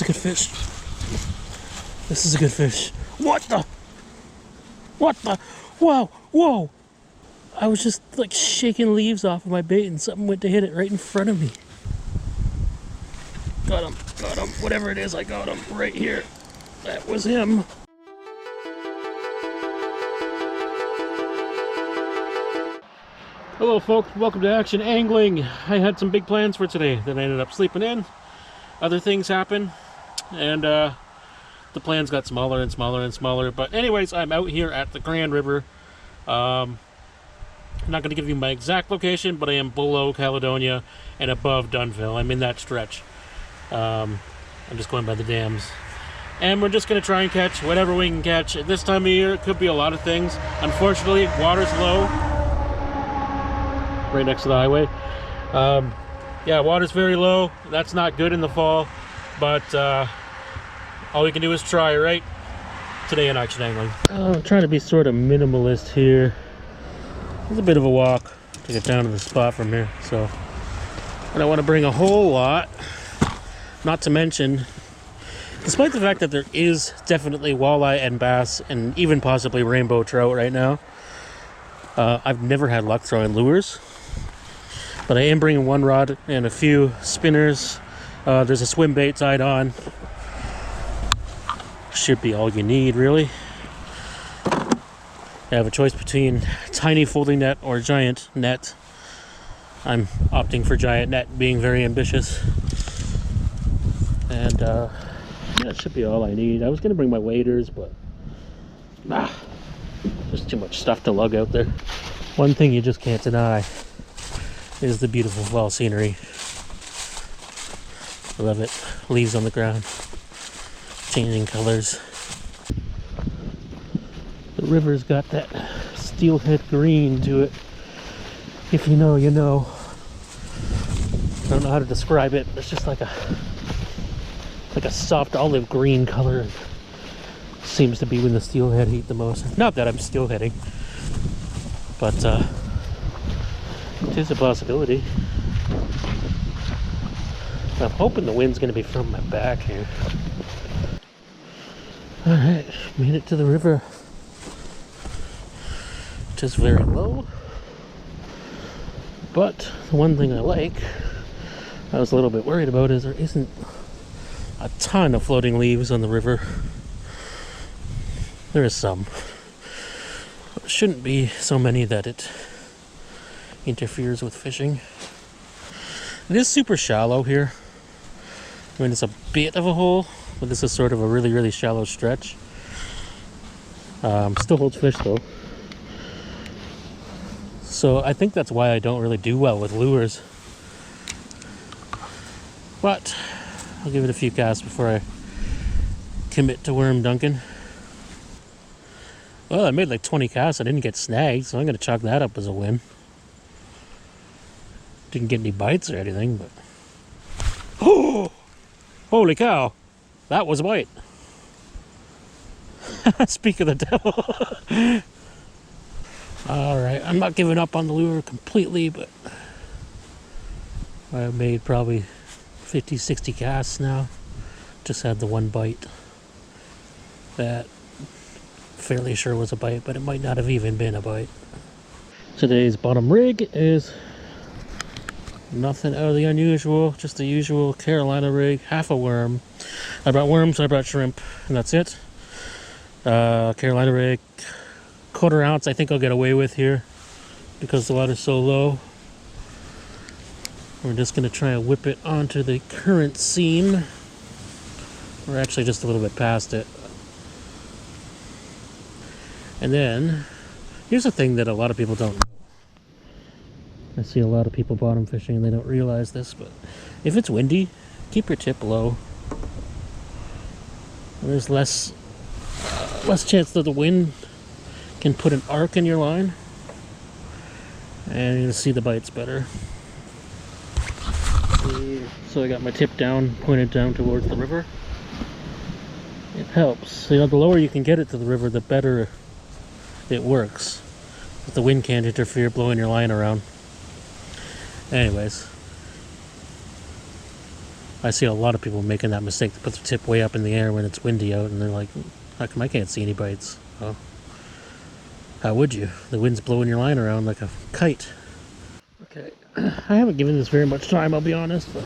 is a good fish. This is a good fish. What the? What the? Whoa, whoa. I was just like shaking leaves off of my bait and something went to hit it right in front of me. Got him, got him. Whatever it is, I got him right here. That was him. Hello folks, welcome to Action Angling. I had some big plans for today that I ended up sleeping in. Other things happened and the plans got smaller and smaller and smaller. But anyways, I'm out here at the Grand River. I'm not going to give you my exact location, but I am below Caledonia and above Dunville. I'm in that stretch. I'm just going by the dams. And we're just going to try and catch whatever we can catch. At this time of year, it could be a lot of things. Unfortunately, water's low. Right next to the highway. Yeah, water's very low. That's not good in the fall, but all we can do is try, right? Today in Action Angling. I'm trying to be sort of minimalist here. It's a bit of a walk to get down to the spot from here, so I don't want to bring a whole lot. Not to mention, despite the fact that there is definitely walleye and bass and even possibly rainbow trout right now, I've never had luck throwing lures. But I am bringing one rod and a few spinners. There's a swim bait tied on. Should be all you need, really. I have a choice between tiny folding net or giant net. I'm opting for giant net, being very ambitious. And yeah, that should be all I need. I was going to bring my waders, but there's too much stuff to lug out there. One thing you just can't deny is the beautiful fall scenery. I love it. Leaves on the ground, changing colors. The river's got that steelhead green to it. If you know, you know. I don't know how to describe it. It's just like a soft olive green color. Seems to be when the steelhead eat the most. Not that I'm steelheading, but it is a possibility. I'm hoping the wind's going to be from my back here. Alright, made it to the river. Just very low. But the one thing I like, I was a little bit worried about, is there isn't a ton of floating leaves on the river. There is some. But it shouldn't be so many that it interferes with fishing. It is super shallow here. I mean, it's a bit of a hole, but this is sort of a really, really shallow stretch. Still holds fish though. So I think that's why I don't really do well with lures. But I'll give it a few casts before I commit to worm dunking. Well, I made like 20 casts. I didn't get snagged, so I'm going to chalk that up as a win. Didn't get any bites or anything, but... Oh! Holy cow! That was a bite. Speak of the devil. Alright, I'm not giving up on the lure completely, but... I made probably 50, 60 casts now. Just had the one bite. That... fairly sure was a bite, but it might not have even been a bite. Today's bottom rig is... nothing out of the unusual, just the usual Carolina rig, half a worm. I brought worms, I brought shrimp, and that's it. Carolina rig, 1/4 ounce I think I'll get away with here because the water's so low. We're just going to try and whip it onto the current seam. We're actually just a little bit past it. And then, here's a thing that a lot of people don't know. I see a lot of people bottom fishing and they don't realize this, but if it's windy, keep your tip low. There's less chance that the wind can put an arc in your line, and you're gonna see the bites better. So I got my tip down, pointed down towards the river. It helps. You know, the lower you can get it to the river, the better it works. But the wind can't interfere blowing your line around. Anyways, I see a lot of people making that mistake to put the tip way up in the air when it's windy out, and they're like, how come I can't see any bites? Well, how would you? The wind's blowing your line around like a kite. Okay, I haven't given this very much time, I'll be honest, but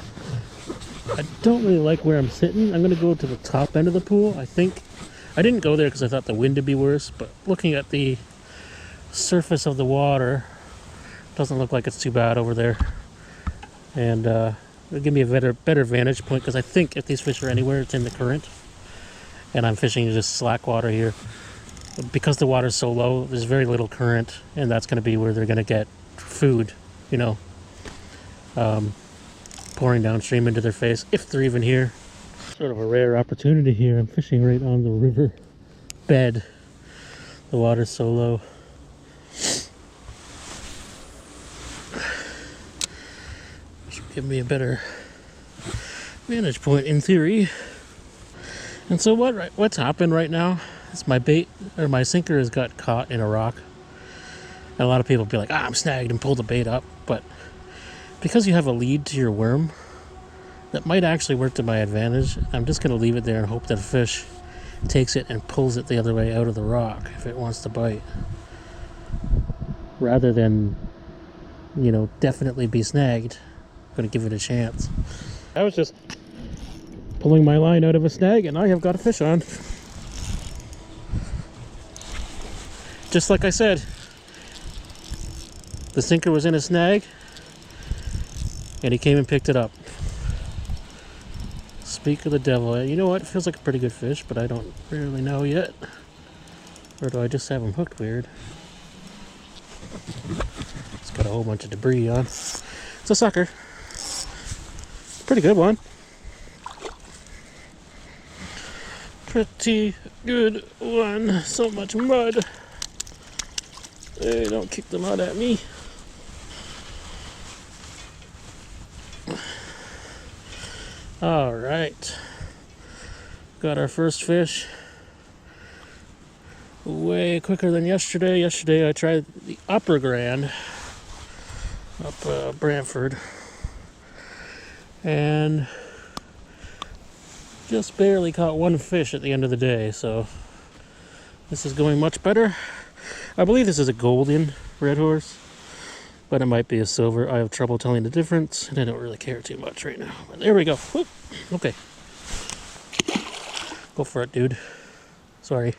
I don't really like where I'm sitting. I'm going to go to the top end of the pool. I think I didn't go there because I thought the wind would be worse, but looking at the surface of the water, doesn't look like it's too bad over there. And it'll give me a better vantage point, because I think if these fish are anywhere, it's in the current. And I'm fishing just slack water here. Because the water's so low, there's very little current, and that's going to be where they're going to get food, you know, pouring downstream into their face, if they're even here. Sort of a rare opportunity here. I'm fishing right on the river bed. The water's so low. Should give me a better vantage point in theory. And so what's happened right now is my bait, or my sinker, has got caught in a rock. And a lot of people be like, I'm snagged, and pull the bait up. But because you have a lead to your worm, that might actually work to my advantage. I'm just going to leave it there and hope that a fish takes it and pulls it the other way out of the rock if it wants to bite. Rather than, you know, definitely be snagged. I'm going to give it a chance. I was just pulling my line out of a snag, and I have got a fish on. Just like I said, the sinker was in a snag, and he came and picked it up. Speak of the devil. You know what? It feels like a pretty good fish, but I don't really know yet. Or do I just have him hooked weird? It's got a whole bunch of debris on. It's a sucker. Pretty good one. Pretty good one. So much mud. Hey, don't kick the mud at me. All right. Got our first fish. Way quicker than yesterday. Yesterday I tried the upper Grand up Brantford, and just barely caught one fish at the end of the day. So this is going much better. I believe this is a golden red horse, but it might be a silver. I have trouble telling the difference, and I don't really care too much right now. But there we go. Whoop. Okay. Go for it, dude. Sorry.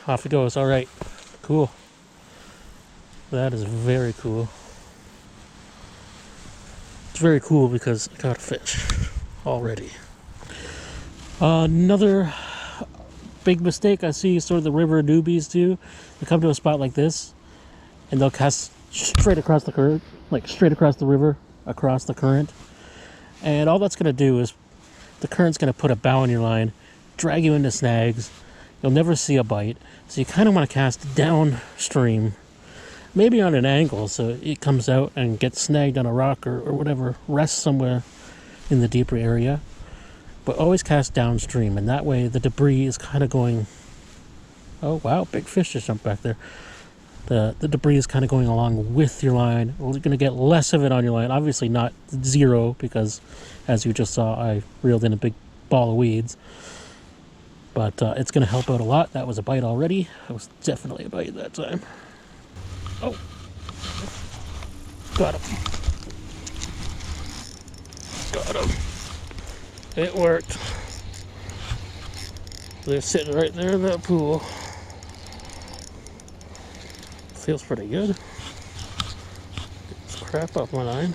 Off it goes. All right. Cool. That is very cool. It's very cool because I caught a fish already. Another big mistake I see sort of the river newbies do. They come to a spot like this, and they'll cast straight across the current, like straight across the river, across the current. And all that's going to do is the current's going to put a bow on your line, drag you into snags. You'll never see a bite. So you kind of want to cast downstream, maybe on an angle, so it comes out and gets snagged on a rock or whatever, rests somewhere in the deeper area. But always cast downstream, and that way the debris is kind of going... Oh wow, big fish just jumped back there. The debris is kind of going along with your line. We're going to get less of it on your line. Obviously not zero, because as you just saw, I reeled in a big ball of weeds. But it's going to help out a lot. That was a bite already. That was definitely a bite that time. Oh. Got him. Got him. It worked. They're sitting right there in that pool. Feels pretty good. Get this crap off my line.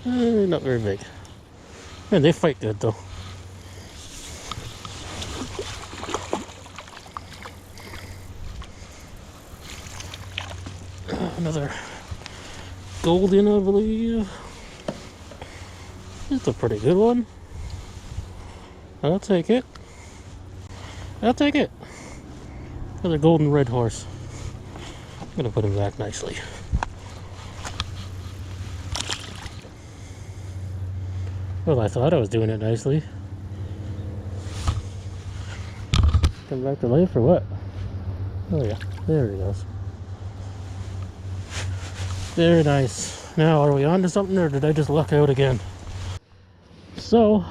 Not very big. Man, they fight good though. Another golden, I believe. It's a pretty good one. I'll take it. I'll take it. Another golden red horse. I'm gonna put him back nicely. Well, I thought I was doing it nicely. Come back to life or what? Oh yeah, there he goes. Very nice. Now, are we on to something, or did I just luck out again? So,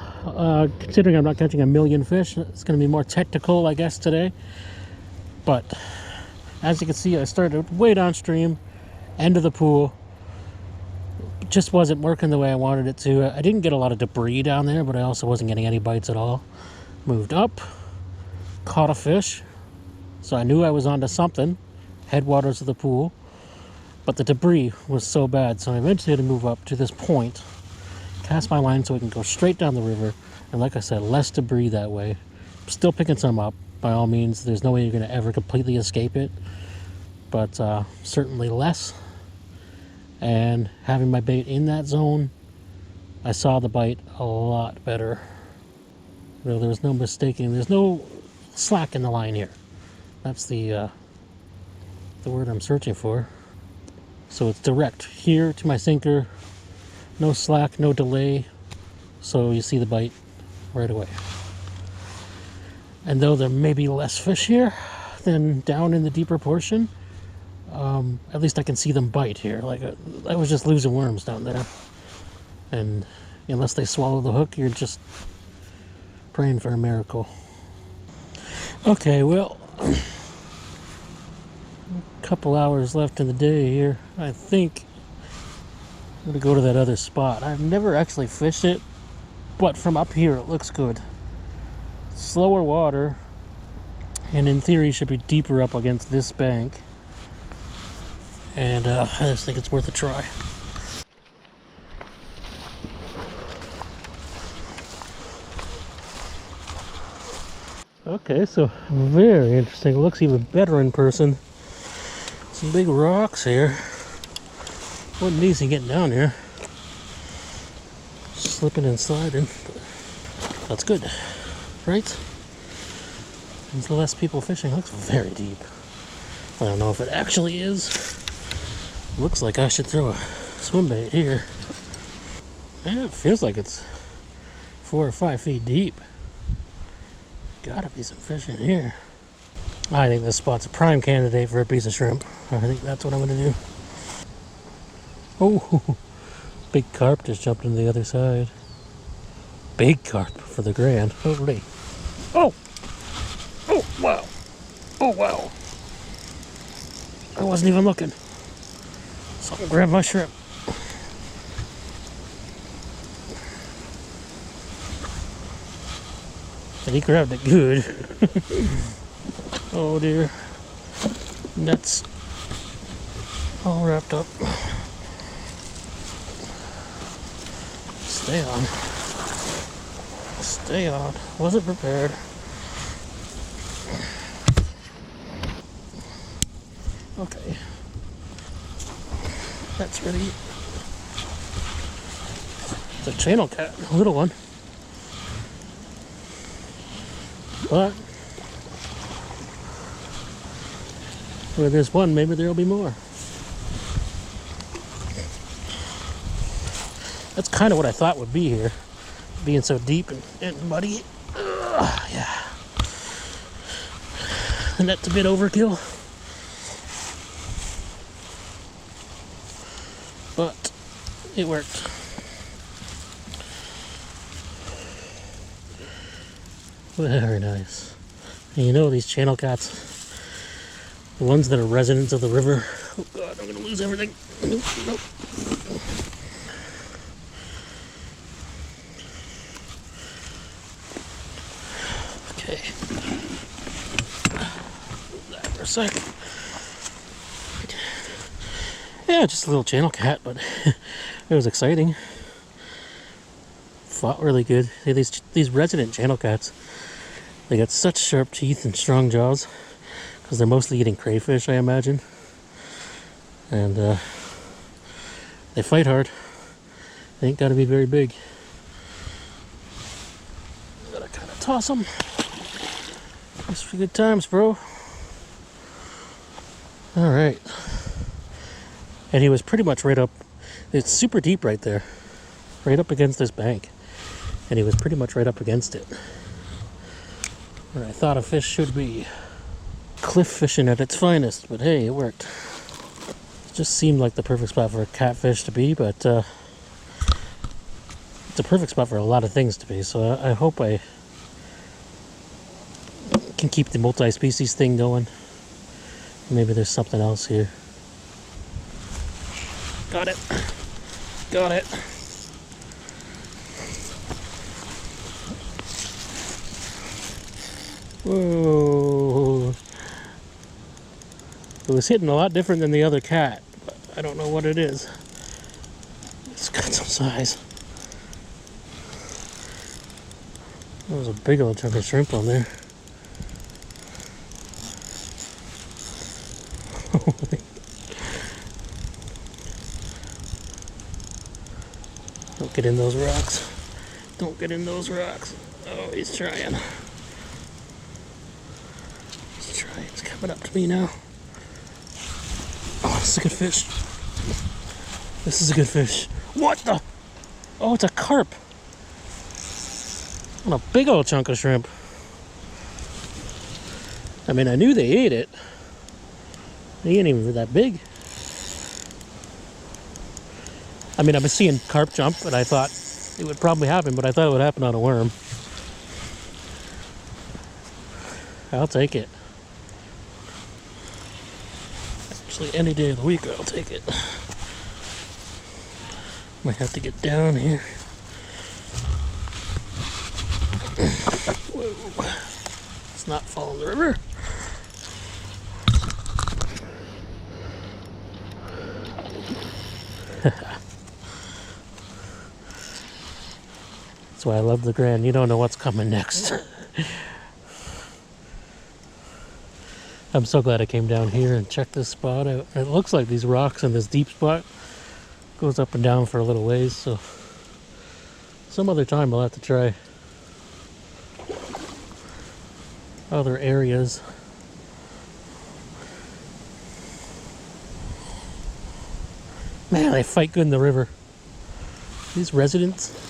considering I'm not catching a million fish, it's going to be more technical, I guess, today. But, as you can see, I started way downstream, end of the pool. It just wasn't working the way I wanted it to. I didn't get a lot of debris down there, but I also wasn't getting any bites at all. Moved up, caught a fish, so I knew I was onto something, headwaters of the pool. But the debris was so bad, so I eventually had to move up to this point, cast my line so we can go straight down the river, and like I said, less debris that way. Still picking some up, by all means. There's no way you're going to ever completely escape it, but certainly less. And having my bait in that zone, I saw the bite a lot better. You know, there was no mistaking. There's no slack in the line here. That's the word I'm searching for. So it's direct here to my sinker, no slack, no delay, so you see the bite right away. And though there may be less fish here than down in the deeper portion, at least I can see them bite here. Like I was just losing worms down there, and unless they swallow the hook, you're just praying for a miracle. Okay, well, couple hours left in the day here. I think I'm gonna go to that other spot. I've never actually fished it, but from up here it looks good. Slower water, and in theory should be deeper up against this bank. And I just think it's worth a try. Okay, so very interesting. It looks even better in person. Some big rocks here. Wasn't easy getting down here. Slipping and sliding. That's good, right? There's less people fishing. It looks very deep. I don't know if it actually is. Looks like I should throw a swim bait here. And it feels like it's 4 or 5 feet deep. Gotta be some fish in here. I think this spot's a prime candidate for a piece of shrimp. I think that's what I'm gonna do. Oh, big carp just jumped into the other side. Big carp for the grand. Holy. Oh! Oh, wow. Oh, wow. I wasn't even looking. Something grabbed my shrimp. And he grabbed it good. Oh dear. Nets all wrapped up. Stay on. Stay on. Wasn't prepared. Okay. That's ready. It's a channel cat, a little one. But where there's one, maybe there'll be more. That's kind of what I thought would be here, being so deep and muddy. Yeah. And that's a bit overkill. But it worked. Very nice. And you know these channel cats, the ones that are residents of the river. Oh God, I'm gonna lose everything. Nope, nope. Okay. Move that for a second. Yeah, just a little channel cat, but it was exciting. Fought really good. These resident channel cats, they got such sharp teeth and strong jaws because they're mostly eating crayfish, I imagine. And they fight hard. They ain't got to be very big. Gotta kind of toss them. Just for good times, bro. All right. And he was pretty much right up. It's super deep right there, right up against this bank. And he was pretty much right up against it, where I thought a fish should be. Cliff fishing at its finest, but hey, it worked. Just seemed like the perfect spot for a catfish to be, but it's a perfect spot for a lot of things to be, so I hope I can keep the multi-species thing going. Maybe there's something else here. Got it. Got it. Whoa. It was hitting a lot different than the other cat, but I don't know what it is. It's got some size. There was a big old chunk of shrimp on there. Don't get in those rocks. Don't get in those rocks. Oh, he's trying. He's trying. He's coming up to me now. Oh, this is a good fish. This is a good fish. What the? Oh, it's a carp. And a big old chunk of shrimp. I mean, I knew they ate it. They ain't even that big. I mean, I've been seeing carp jump, and I thought it would probably happen, but I thought it would happen on a worm. I'll take it. Actually, any day of the week, I'll take it. Might have to get down here. Whoa. Let's not fall in the river. That's why I love the Grand. You don't know what's coming next. I'm so glad I came down here and checked this spot out. It looks like these rocks in this deep spot goes up and down for a little ways, so some other time I'll have to try other areas. Man, they fight good in the river. These residents.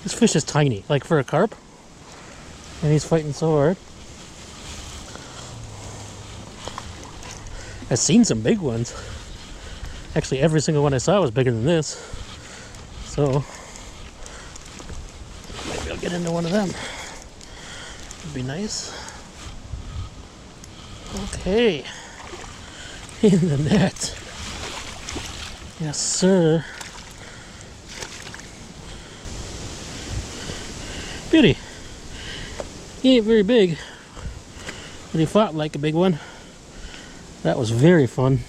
This fish is tiny, like for a carp. And he's fighting so hard. I've seen some big ones. Actually, every single one I saw was bigger than this. So, maybe I'll get into one of them. Would be nice. Okay. In the net. Yes, sir. Beauty. He ain't very big, but he fought like a big one. That was very fun.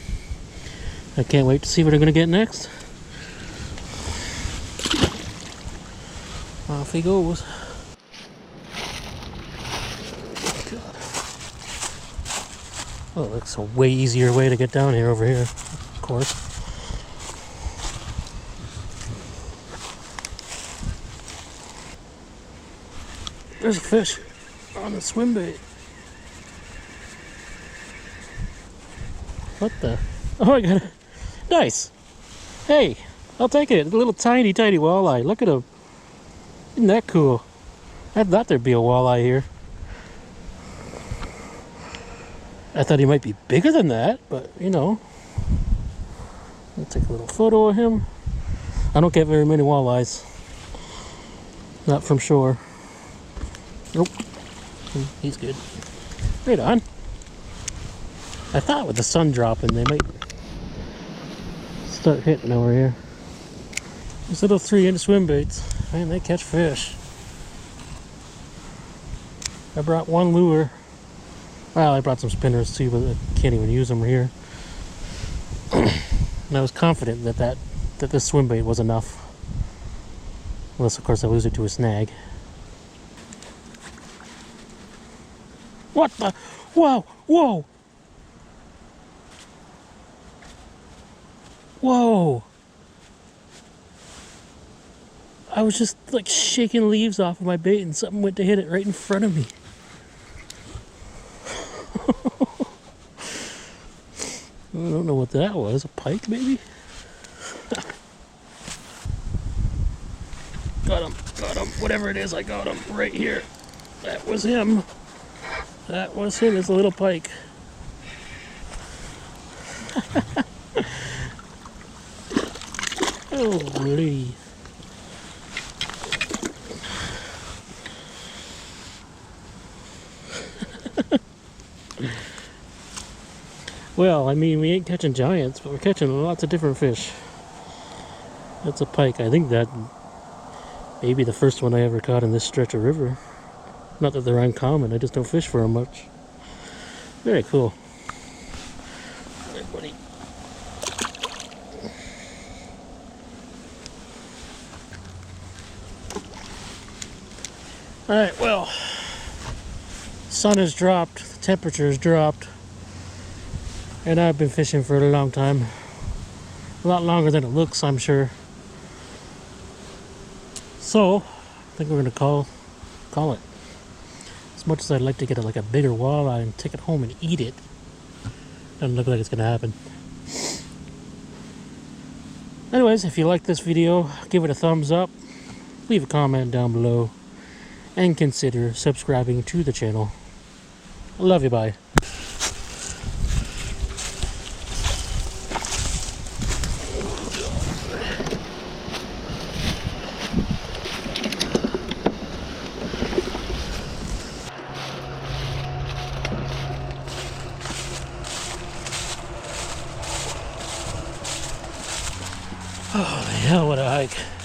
I can't wait to see what I'm going to get next. Off he goes. God. Oh, that's a way easier way to get down here over here, of course. There's a fish on the swim bait. What the? Oh, I got it. Nice. Hey, I'll take it. A little tiny, tiny walleye. Look at him. Isn't that cool? I thought there'd be a walleye here. I thought he might be bigger than that, but you know. I'll take a little photo of him. I don't get very many walleyes. Not from shore. Nope. He's good. Right on. I thought with the sun dropping they might start hitting over here. These little 3-inch swim baits, man, they catch fish. I brought one lure. Well, I brought some spinners too, but I can't even use them here. And I was confident that this swim bait was enough. Unless, of course, I lose it to a snag. What the? Whoa! Whoa! Whoa! I was just like shaking leaves off of my bait and something went to hit it right in front of me. I don't know what that was. A pike, maybe? Got him. Got him. Whatever it is, I got him right here. That was him. That was him. It's a little pike. Holy. Well, I mean, we ain't catching giants, but we're catching lots of different fish. That's a pike. I think that may be the first one I ever caught in this stretch of river. Not that they're uncommon, I just don't fish for them much. Very cool. There, buddy. Alright, well, sun has dropped, the temperature has dropped, and I've been fishing for a long time. A lot longer than it looks, I'm sure. So, I think we're gonna call it. As much as I'd like to get a bigger walleye and take it home and eat it, doesn't look like it's gonna happen. Anyways, if you like this video, give it a thumbs up, leave a comment down below, and consider subscribing to the channel. I love you, bye. Holy hell, what a hike.